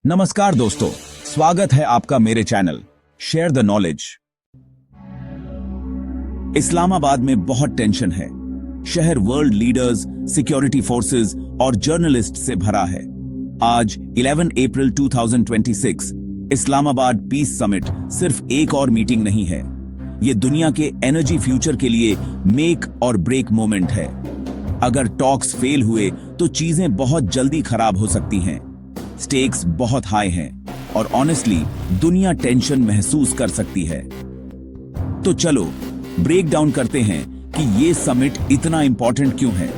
नमस्कार दोस्तों, स्वागत है आपका मेरे channel share the knowledge. Islamabad में बहुत टेंशन है। शहर वर्ल्ड लीडर्स, सिक्योरिटी फोर्सेस और जर्नलिस्ट से भरा है। आज 11 अप्रैल 2026 इस्लामाबाद पीस समिट सिर्फ एक और मीटिंग नहीं है। यह दुनिया के एनर्जी फ्यूचर के लिए मेक और ब्रेक मोमेंट है। अगर टॉक्स फेल हुए तो चीजें बहुत जल्दी खराब हो सकती हैं। स्टेक्स बहुत हाई हैं और ऑनेस्टली दुनिया टेंशन महसूस कर सकती है। तो चलो ब्रेक डाउन करते हैं कि ये समिट इतना इंपॉर्टेंट क्यों है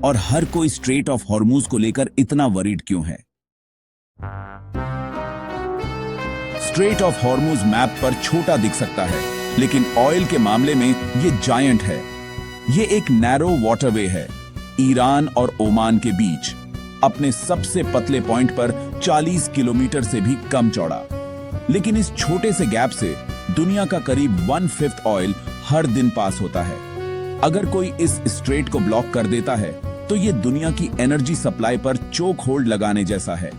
और हर कोई स्ट्रेट ऑफ हॉर्मुज को लेकर इतना वरीड क्यों है। स्ट्रेट ऑफ हॉर्मुज मैप पर छोटा दिख सकता है, लेकिन ऑयल के मामले में ये जायंट है। ये एक नैरो वाटरवे है ईरान और ओमान के बीच, अपने सबसे पतले पॉइंट पर 40 किलोमीटर से भी कम चौड़ा। लेकिन इस छोटे से गैप से दुनिया का करीब 1/5 ऑयल हर दिन पास होता है। अगर कोई इस स्ट्रेट को ब्लॉक कर देता है तो ये दुनिया की एनर्जी सप्लाई पर चोक होल्ड लगाने जैसा है।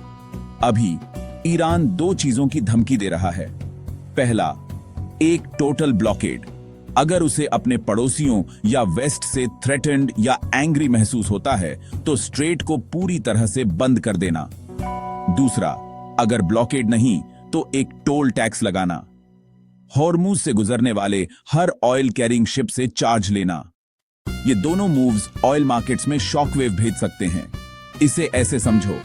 अभी ईरान दो चीजों की धमकी दे रहा है। पहला, एक टोटल ब्लॉकेड। अगर उसे अपने पड़ोसियों या वेस्ट से थ्रेटेंड या एंग्री महसूस होता है तो स्ट्रेट को पूरी तरह से बंद कर देना। दूसरा, अगर ब्लॉकेड नहीं तो एक टोल टैक्स लगाना। हॉर्मुज से गुजरने वाले हर ऑयल कैरिंग शिप से चार्ज लेना। ये दोनों मूव्स ऑयल मार्केट्स में शॉकवेव भेज सकते हैं। इसे ऐसे समझो,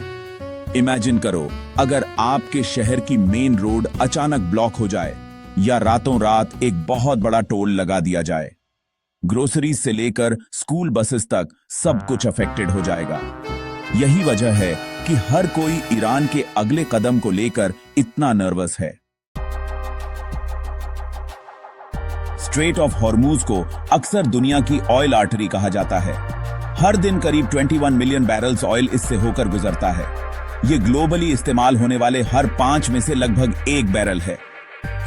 इमेजिन करो अगर आपके शहर की मेन रोड अचानक ब्लॉक हो जाए या रातों रात एक बहुत बड़ा टोल लगा दिया जाए। ग्रोसरीज से लेकर स्कूल बसेस तक सब कुछ अफेक्टेड हो जाएगा। यही वजह है कि हर कोई ईरान के अगले कदम को लेकर इतना नर्वस है। स्ट्रेट ऑफ हॉर्मुज को अक्सर दुनिया की ऑयल आर्टरी कहा जाता है। हर दिन करीब 21 मिलियन बैरल्स ऑयल इससे होकर गुजरता है। यह ग्लोबली इस्तेमाल होने वाले हर 5 में से लगभग 1 बैरल है।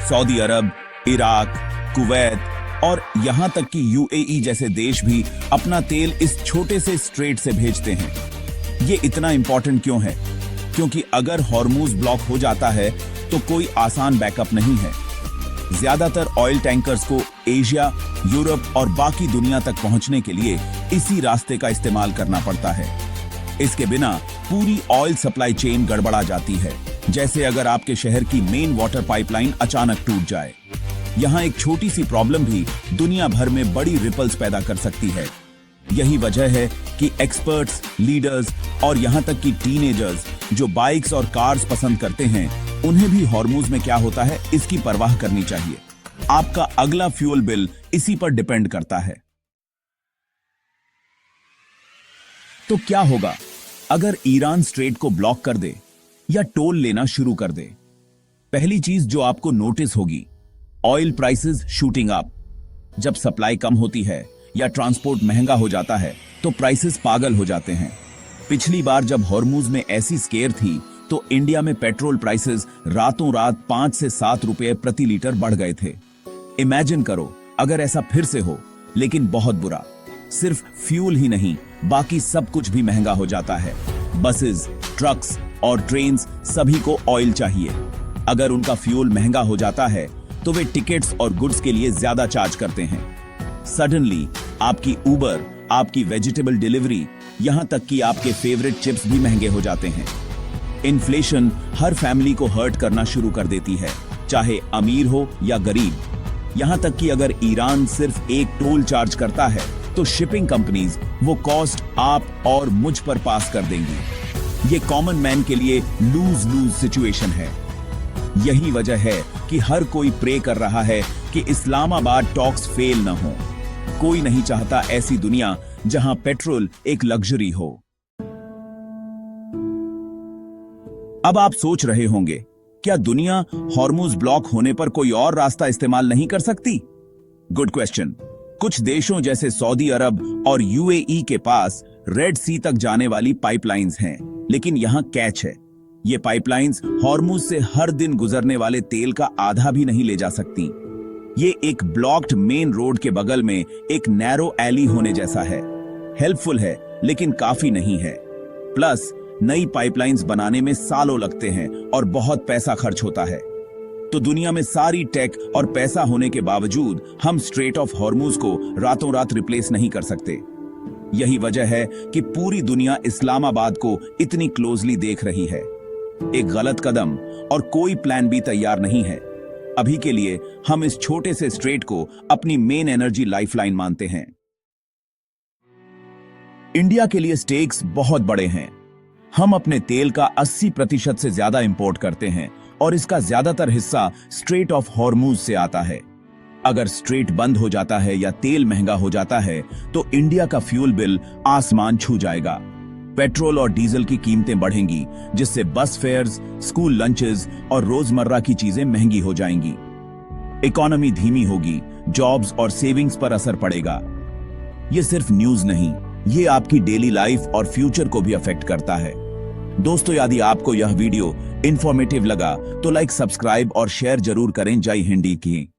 सऊदी अरब, इराक, कुवैत और यहां तक कि यूएई जैसे देश भी अपना तेल इस छोटे से स्ट्रेट से भेजते हैं। ये इतना इंपॉर्टेंट क्यों है? क्योंकि अगर हॉर्मुज ब्लॉक हो जाता है तो कोई आसान बैकअप नहीं है। ज्यादातर ऑयल टैंकर्स को एशिया, यूरोप और बाकी दुनिया तक पहुंचने के लिए इसी रास्ते का इस्तेमाल करना पड़ता है। इसके बिना पूरी ऑयल सप्लाई चेन गड़बड़ा जाती है। जैसे अगर आपके शहर की मेन वाटर पाइपलाइन अचानक टूट जाए। यहां एक छोटी सी प्रॉब्लम भी दुनिया भर में बड़ी रिपल्स पैदा कर सकती है। यही वजह है कि एक्सपर्ट्स, लीडर्स और यहां तक कि टीनेजर्स जो बाइक्स और कार्स पसंद करते हैं, उन्हें भी हॉर्मुज में क्या होता है इसकी परवाह करनी चाहिए। आपका अगला फ्यूल बिल इसी पर डिपेंड करता है। तो क्या होगा अगर ईरान स्ट्रेट को ब्लॉक कर दे या टोल लेना शुरू कर दे? पहली चीज जो आपको नोटिस होगी, ऑयल प्राइसेस शूटिंग अप। जब सप्लाई कम होती है या ट्रांसपोर्ट महंगा हो जाता है तो प्राइसेस पागल हो जाते हैं। पिछली बार जब हॉर्मुज में ऐसी स्केयर थी तो इंडिया में पेट्रोल प्राइसेस रातों रात 5 से 7 रुपए प्रति लीटर बढ़ गए थे। इमेजिन करो अगर ऐसा फिर से हो, लेकिन बहुत बुरा। सिर्फ फ्यूल ही नहीं, बाकी सब कुछ भी महंगा हो जाता है। बसेस, ट्रक्स और ट्रेन्स सभी को ऑयल चाहिए। अगर उनका फ्यूल महंगा हो जाता है तो वे टिकट्स और गुड्स के लिए ज्यादा चार्ज करते हैं। सडनली आपकी उबर, आपकी वेजिटेबल डिलीवरी, यहां तक कि आपके फेवरेट चिप्स भी महंगे हो जाते हैं। इन्फ्लेशन हर फैमिली को हर्ट करना शुरू कर देती है, चाहे अमीर हो या गरीब। यहां तक कि अगर ईरान सिर्फ एक टोल चार्ज करता है तो शिपिंग कंपनीज वो कॉस्ट आप और मुझ पर पास कर देंगी। ये कॉमन मैन के लिए लूज लूज सिचुएशन है। यही वजह है कि हर कोई प्रे कर रहा है कि इस्लामाबाद टॉक्स फेल न हो। कोई नहीं चाहता ऐसी दुनिया जहां पेट्रोल एक लग्जरी हो। अब आप सोच रहे होंगे, क्या दुनिया हॉर्मुज ब्लॉक होने पर कोई और रास्ता इस्तेमाल नहीं कर सकती? Good question. कुछ देशों जैसे सऊदी अरब और यूएई के पास रेड सी तक जाने वाली पाइपलाइंस हैं, लेकिन यहां कैच है। ये पाइपलाइंस हॉर्मुज से हर दिन गुजरने वाले तेल का आधा भी नहीं ले जा सकती। ये एक ब्लॉक्ड मेन रोड के बगल में एक नैरो एली होने जैसा है। हेल्पफुल है लेकिन काफी नहीं है। प्लस नई पाइपलाइंस बनाने में सालों लगते हैं और बहुत पैसा खर्च होता है। तो दुनिया में सारी टेक और पैसा होने के बावजूद हम स्ट्रेट ऑफ हॉर्मुज को रातों रात रिप्लेस नहीं कर सकते। यही वजह है कि पूरी दुनिया इस्लामाबाद को इतनी क्लोजली देख रही है। एक गलत कदम और कोई प्लान बी तैयार नहीं है। अभी के लिए हम इस छोटे से स्ट्रेट को अपनी मेन एनर्जी लाइफलाइन मानते हैं। इंडिया के लिए स्टेक्स बहुत बड़े हैं। हम अपने तेल का 80% से ज्यादा इंपोर्ट करते हैं और इसका ज्यादातर हिस्सा स्ट्रेट ऑफ हॉर्मुज से आता है। अगर स्ट्रेट बंद हो जाता है या तेल महंगा हो जाता है तो इंडिया का फ्यूल बिल आसमान छू जाएगा। पेट्रोल और डीजल की कीमतें बढ़ेंगी, जिससे बस फेयर्स, स्कूल लंचेस और रोजमर्रा की चीजें महंगी हो जाएंगी। इकोनॉमी धीमी होगी, जॉब्स और सेविंग्स पर असर पड़ेगा। ये सिर्फ न्यूज नहीं, ये आपकी डेली लाइफ और फ्यूचर को भी अफेक्ट करता है। दोस्तों, यदि आपको यह वीडियो इंफॉर्मेटिव लगा तो लाइक, सब्सक्राइब और शेयर जरूर करें। जय हिंद की।